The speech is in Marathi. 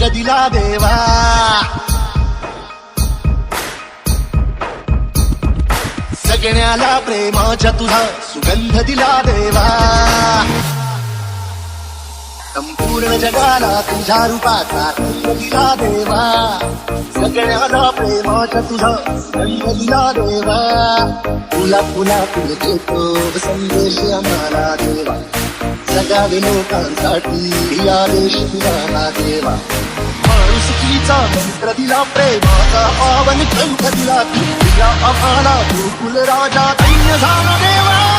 दिला देवा. जगण्याला प्रेमाच्या तुझा सुगंध दिला देवा. संपूर्ण जगाला तुझ्या रूपाचा रंग दिला देवा. सगळ्याला प्रेमाच्या तुझा रंग दिला देवा. तुला पुन्हा पुढे देतो संदेश आम्हाला देवा. जगावे लोकांसाठी आदेश तुझा देवा. माणुसकीचा मंत्र दिला, प्रेमाचा पावन ग्रंथ दिला. तुझ्या आम्हाला तू कुलराजा दैन्य झाला देवा.